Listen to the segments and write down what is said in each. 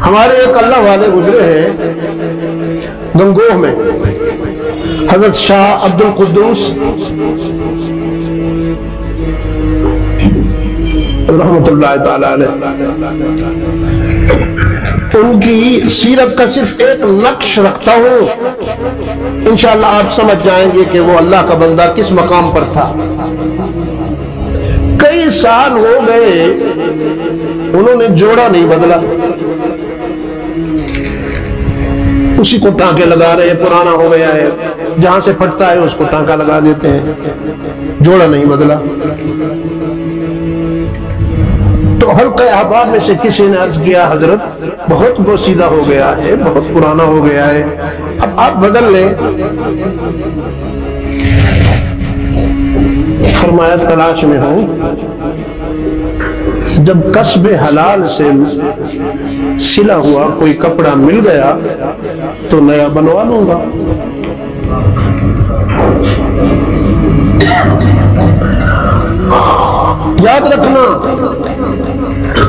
ہمارے ایک اللہ والے گزرے ہیں گنگوہ میں، حضرت شاہ عبد القدوس رحمت اللہ تعالی علیہ۔ ان کی سیرت کا صرف ایک نقش رکھتا ہوں، انشاءاللہ آپ سمجھ جائیں گے کہ وہ اللہ کا بندہ کس مقام پر تھا۔ کئی سال ہو گئے انہوں نے جوڑا نہیں بدلا، اسی کو ٹانکے لگا رہے ہیں، پرانا ہو گیا ہے، جہاں سے پھٹتا ہے اس کو ٹانکا لگا دیتے ہیں، جوڑا نہیں بدلا۔ تو حلقہ احباب میں سے کسی نے عرض کیا حضرت بہت بوسیدہ ہو گیا ہے، بہت پرانا ہو گیا ہے، اب آپ بدل لیں۔ فرمایا تلاش میں ہوں، جب کسب حلال سے سلا ہوا کوئی کپڑا مل گیا تو نیا بنوا لوں گا۔ یاد رکھنا،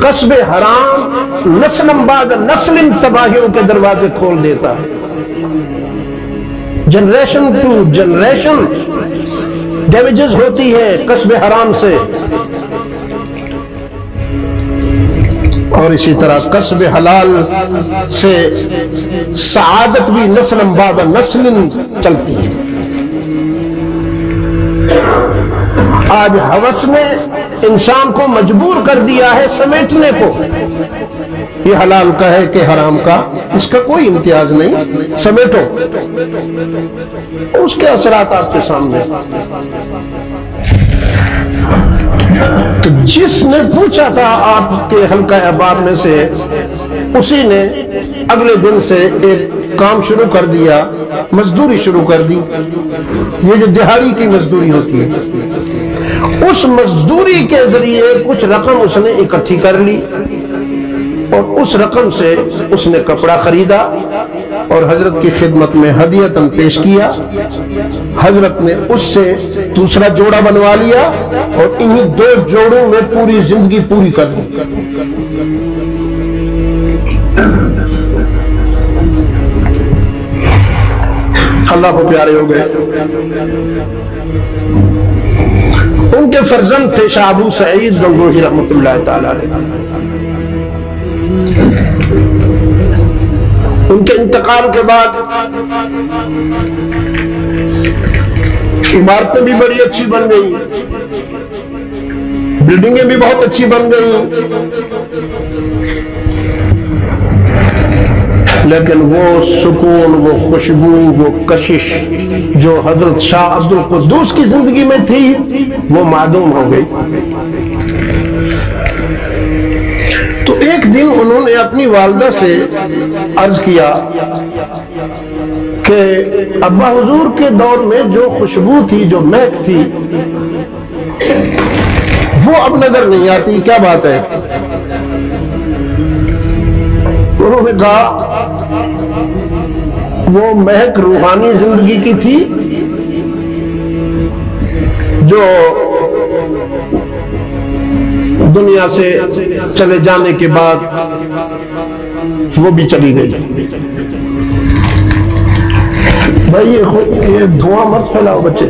کسب حرام نسل بعد نسل تباہیوں کے دروازے کھول دیتا ہے، جنریشن ٹو جنریشن ڈیمیجز ہوتی ہے کسب حرام سے، اور اسی طرح کسب حلال سے سعادت بھی نسل بعد نسل چلتی ہے۔ آج ہوس نے انسان کو مجبور کر دیا ہے سمیٹنے کو، یہ حلال کا ہے کہ حرام کا، اس کا کوئی امتیاز نہیں، سمیٹو۔ اس کے اثرات آپ کے سامنے۔ تو جس نے پوچھا تھا آپ کے حلقہ احباب میں سے، اسی نے اگلے دن سے ایک کام شروع کر دیا، مزدوری شروع کر دی۔ یہ جو دہاڑی کی مزدوری ہوتی ہے، اس مزدوری کے ذریعے کچھ رقم اس نے اکٹھی کر لی، اور اس رقم سے اس نے کپڑا خریدا اور حضرت کی خدمت میں ہدیتاً پیش کیا۔ حضرت نے اس سے دوسرا جوڑا بنوا لیا اور انہی 2 جوڑوں میں پوری زندگی پوری کر دی۔ اللہ کو پیارے ہو گئے۔ ان کے فرزند تھے شاہ ابو سعید گنگوہی رحمت اللہ تعالی علیہ۔ ان کے انتقال کے بعد عمارتیں بھی بڑی اچھی بن گئی، بلڈنگیں بھی بہت اچھی بن گئی، لیکن وہ سکون، وہ خوشبو، وہ کشش جو حضرت شاہ عبد القدوس کی زندگی میں تھی وہ معدوم ہو گئی۔ تو ایک دن انہوں نے اپنی والدہ سے عرض کیا کہ ابا حضور کے دور میں جو خوشبو تھی، جو مہک تھی، وہ اب نظر نہیں آتی، کیا بات ہے؟ انہوں نے کہا وہ مہک روحانی زندگی کی تھی جو دنیا سے چلے جانے کے بعد وہ بھی چلی گئی۔ بھائی یہ دھواں مت پھیلاؤ بچے۔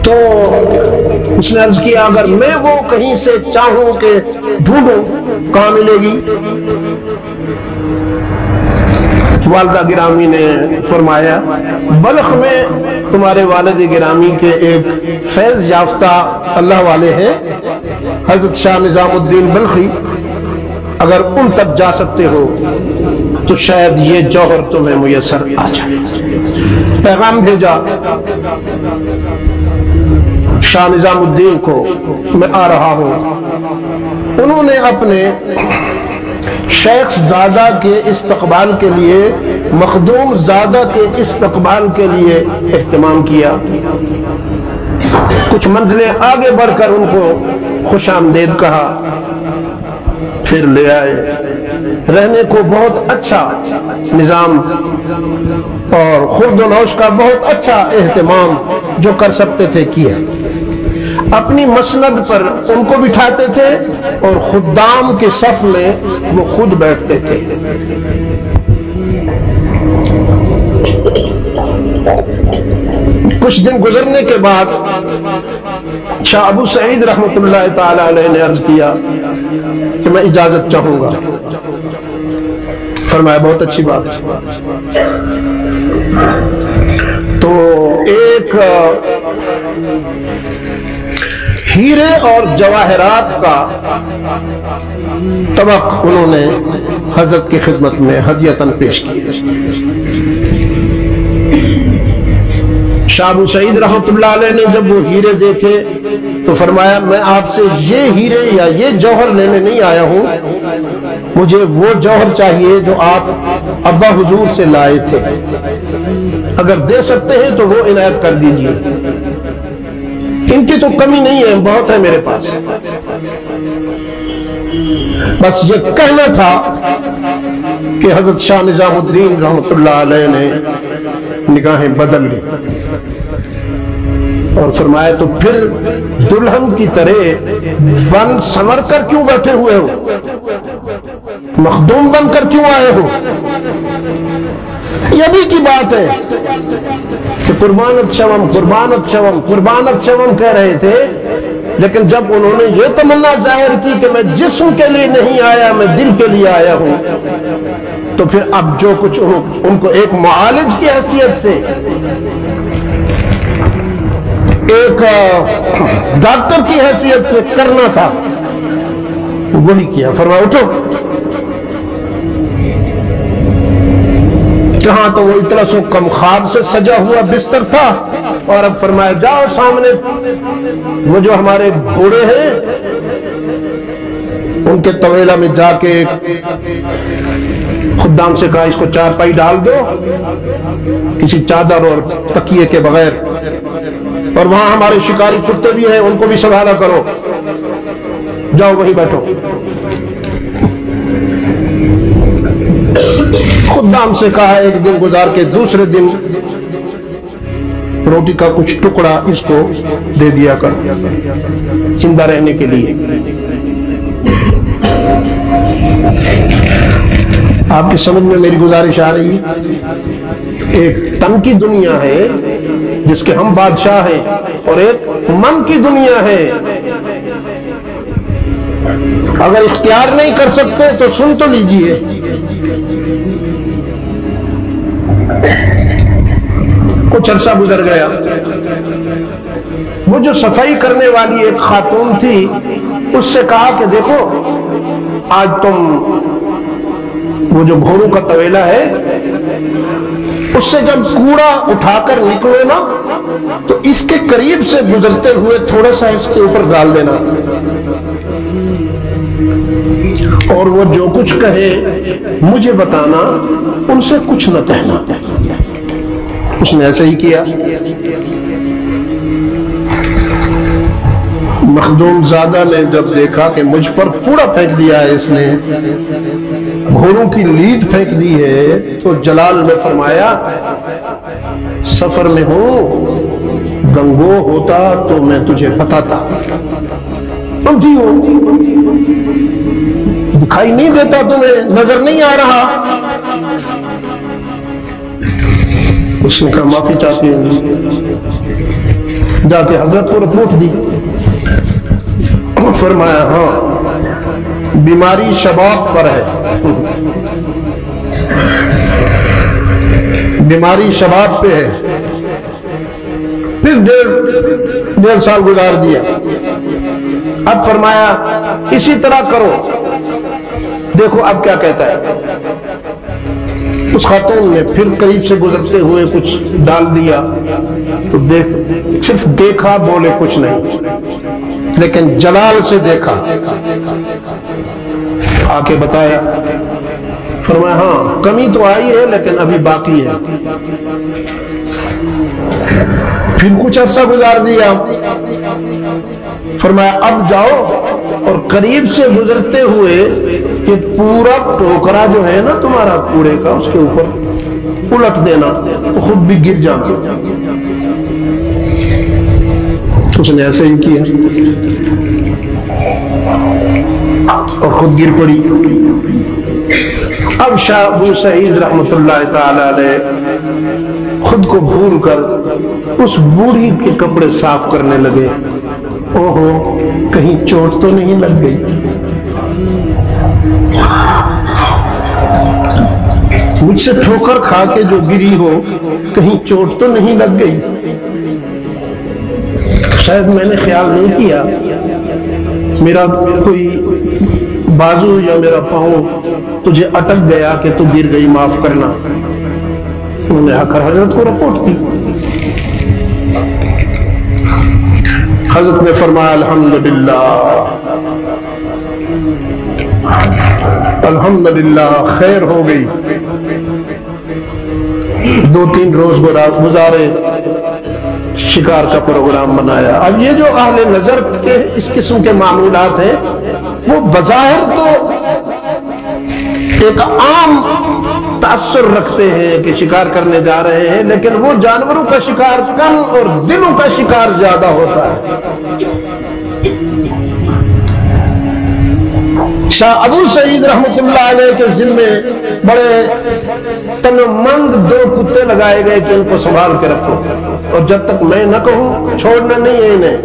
تو اس نے عرض کیا اگر میں وہ کہیں سے چاہوں کہ ڈھونڈوں کہاں ملے گی؟ والدہ گرامی نے فرمایا بلخ میں تمہارے والد گرامی کے ایک فیض یافتہ اللہ والے ہیں حضرت شاہ نظام الدین بلخی، اگر ان تک جا سکتے ہو تو شاید یہ جوہر تمہیں میسر آ جائے۔ پیغام بھیجا شاہ نظام الدین کو، میں آ رہا ہوں۔ انہوں نے اپنے شیخ زادہ کے استقبال کے لیے، مخدوم زادہ کے استقبال کے لیے اہتمام کیا، کچھ منزلیں آگے بڑھ کر ان کو خوش آمدید کہا، پھر لے آئے۔ رہنے کو بہت اچھا نظام اور خورد و نوش کا بہت اچھا اہتمام جو کر سکتے تھے کیا۔ اپنی مسند پر ان کو بٹھاتے تھے اور خدام کے صف میں وہ خود بیٹھتے تھے۔ کچھ دن گزرنے کے بعد شاہ ابو سعید رحمۃ اللہ تعالی علیہ نے عرض کیا کہ میں اجازت چاہوں گا۔ فرمایا بہت اچھی بات ہے۔ تو ایک ہیرے اور جواہرات کا طبق انہوں نے حضرت کی خدمت میں ہدیتاً پیش کیا۔ شاہ ابو سعید رحمۃ اللہ علیہ نے جب وہ ہیرے دیکھے تو فرمایا میں آپ سے یہ ہیرے یا یہ جوہر لینے نہیں آیا ہوں، مجھے وہ جوہر چاہیے جو آپ ابا حضور سے لائے تھے، اگر دے سکتے ہیں تو وہ عنایت کر دیجیے، ان کی تو کمی نہیں ہے، بہت ہے میرے پاس۔ بس یہ کہنا تھا کہ حضرت شاہ نظام الدین رحمۃ اللہ علیہ نے نگاہیں بدل لی اور فرمایا تو پھر دلہن کی طرح بن سنور کر کیوں بیٹھے ہوئے ہو، مخدوم بن کر کیوں آئے ہو؟ یہ بھی کی بات ہے کہ قربانت شوم قربانت شوم قربانت شوم کہہ رہے تھے، لیکن جب انہوں نے یہ تمنا ظاہر کی کہ میں جسم کے لیے نہیں آیا، میں دل کے لیے آیا ہوں، تو پھر اب جو کچھ ان کو ایک معالج کی حیثیت سے، ایک ڈاکٹر کی حیثیت سے کرنا تھا وہی کیا۔ فرمایا اٹھو۔ جہاں تو وہ اتنا سو کم خواب سے سجا ہوا بستر تھا، اور اب فرمایا جاؤ سامنے وہ جو ہمارے گھوڑے ہیں ان کے طویلہ میں جا کے خدام سے کہا اس کو چارپائی ڈال دو کسی چادر اور تکیے کے بغیر، اور وہاں ہمارے شکاری کتے بھی ہیں ان کو بھی سنبھالا کرو، جاؤ وہیں بیٹھو۔ خدام سے کہا ایک دن گزار کے دوسرے دن روٹی کا کچھ ٹکڑا اس کو دے دیا کر زندہ رہنے کے لیے۔ آپ کی سمجھ میں میری گزارش آ رہی ہے؟ ایک تن کی دنیا ہے جس کے ہم بادشاہ ہیں، اور ایک من کی دنیا ہے۔ اگر اختیار نہیں کر سکتے تو سن تو لیجئے۔ کچھ عرصہ گزر گیا، وہ جو صفائی کرنے والی ایک خاتون تھی اس سے کہا کہ دیکھو آج تم وہ جو گھوڑوں کا طویلہ ہے اس سے جب کوڑا اٹھا کر نکلو نا تو اس کے قریب سے گزرتے ہوئے تھوڑا سا اس کے اوپر ڈال دینا، اور وہ جو کچھ کہے مجھے بتانا، ان سے کچھ نہ کہنا۔ اس نے ایسے ہی کیا۔ مخدوم زادہ نے جب دیکھا کہ مجھ پر کوڑا پھینک دیا ہے اس نے، گھوڑوں کی لید پھینک دی ہے، تو جلال میں فرمایا سفر میں ہوں، گنگو ہوتا تو میں تجھے بتاتا، سمجھی ہو؟ دکھائی نہیں دیتا تمہیں، نظر نہیں آ رہا؟ اس نے کہا معافی چاہتی ہوں، جا کے حضرت کو رپورٹ دی۔ فرمایا ہاں بیماری شباب پر ہے، بیماری شباب پہ ہے۔ پھر ڈیڑھ سال گزار دیا۔ اب فرمایا اسی طرح کرو، دیکھو اب کیا کہتا ہے۔ اس خاتون نے پھر قریب سے گزرتے ہوئے کچھ ڈال دیا تو صرف دیکھا، بولے کچھ نہیں، لیکن جلال سے دیکھا، آ کے بتایا۔ فرمایا ہاں کمی تو آئی ہے لیکن ابھی باقی ہے۔ پھر کچھ عرصہ گزار دیا۔ فرمایا اب جاؤ اور قریب سے گزرتے ہوئے کہ پورا ٹوکرا جو ہے نا تمہارا کوڑے کا اس کے اوپر الٹ دینا تو خود بھی گر جانا۔ اس نے ایسے ہی کیا اور خود گر پڑی۔ اب شاہ ابو سعید رحمۃ اللہ تعالی علیہ خود کو بھول کر اس بوڑھی کے کپڑے صاف کرنے لگے۔ اوہو، کہیں چوٹ تو نہیں لگ گئی؟ مجھ سے ٹھوکر کھا کے جو گری ہو، کہیں چوٹ تو نہیں لگ گئی؟ شاید میں نے خیال نہیں کیا، میرا کوئی بازو یا میرا پاؤں تجھے اٹک گیا کہ تو گر گئی، معاف کرنا۔ انہوں نے آ کر حضرت کو رپورٹ دی۔ حضرت نے فرمایا الحمدللہ الحمدللہ، خیر ہو گئی۔ 2-3 روز گزارے، شکار کا پروگرام بنایا۔ اب یہ جو اہل نظر کے اس قسم کے معمولات ہیں، وہ بظاہر تو ایک عام تاثر رکھتے ہیں کہ شکار کرنے جا رہے ہیں، لیکن وہ جانوروں کا شکار کم اور دلوں کا شکار زیادہ ہوتا ہے۔ شاہ ابو سعید رحمۃ اللہ علیہ کے ذمے بڑے تنمند 2 کتے لگائے گئے کہ ان کو سنبھال کے رکھو، اور جب تک میں نہ کہوں چھوڑنا نہیں ہے انہیں۔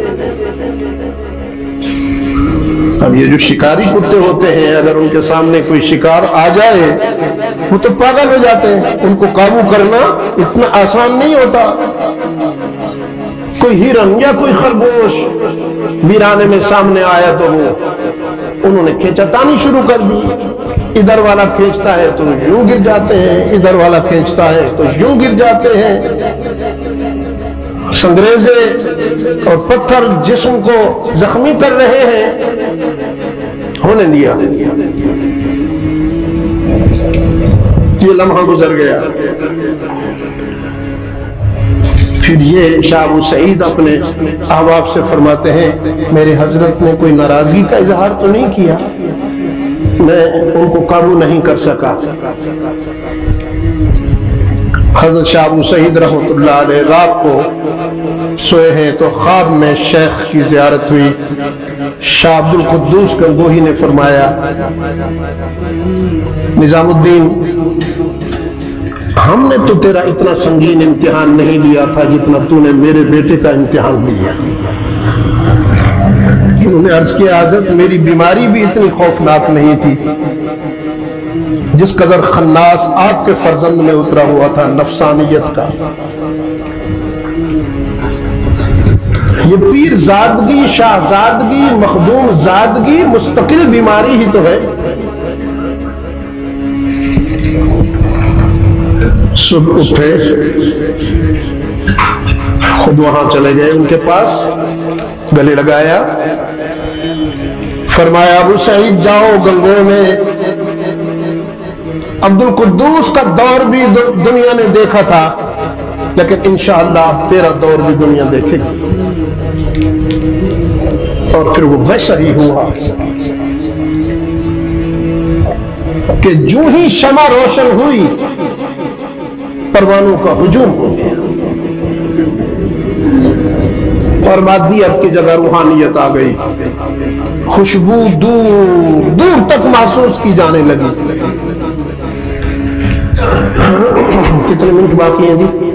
اب یہ جو شکاری کتے ہوتے ہیں، اگر ان کے سامنے کوئی شکار آ جائے وہ تو پاگل ہو جاتے ہیں، ان کو قابو کرنا اتنا آسان نہیں ہوتا۔ کوئی ہرن یا کوئی خرگوش ویرانے میں سامنے آیا تو وہ انہوں نے کھینچا تانی شروع کر دی۔ ادھر والا کھینچتا ہے تو یوں گر جاتے ہیں، ادھر والا کھینچتا ہے تو یوں گر جاتے ہیں۔ سنگریزے اور پتھر جسم کو زخمی کر رہے ہیں، ہونے دیا۔ یہ لمحہ گزر گیا۔ پھر یہ شاہ ابو سعید اپنے احباب سے فرماتے ہیں، میرے حضرت نے کوئی ناراضگی کا اظہار تو نہیں کیا، میں ان کو قابو نہیں کر سکا۔ حضرت شاہ ابو سعید رحمۃ اللہ علیہ رات کو سوئے ہیں تو خواب میں شیخ کی زیارت ہوئی۔ شاہ عبد القدوس گنگوہی نے فرمایا، نظام الدین، ہم نے تو تیرا اتنا سنگین امتحان نہیں لیا تھا جتنا تو نے میرے بیٹے کا امتحان لیا۔ انہوں نے عرض کیا، حضرت میری بیماری بھی اتنی خوفناک نہیں تھی جس قدر خناس آپ کے فرزند میں اترا ہوا تھا نفسانیت کا۔ یہ پیر زادگی، شاہزادگی، مخدوم زادگی مستقل بیماری ہی تو ہے۔ صبح اٹھے، خود وہاں چلے گئے ان کے پاس، گلے لگایا، فرمایا ابو سعید جاؤ گنگو میں، عبد القدوس کا دور بھی دنیا نے دیکھا تھا، لیکن انشاءاللہ اب تیرا دور بھی دنیا دیکھے گی۔ اور پھر وہ ویسا ہی ہوا کہ جو ہی شمع روشن ہوئی پروانوں کا ہجوم ہو گیا، اور مادیت کی جگہ روحانیت آ گئی، خوشبو دور دور تک محسوس کی جانے لگی۔ کتنے منٹ باقی ہیں جی؟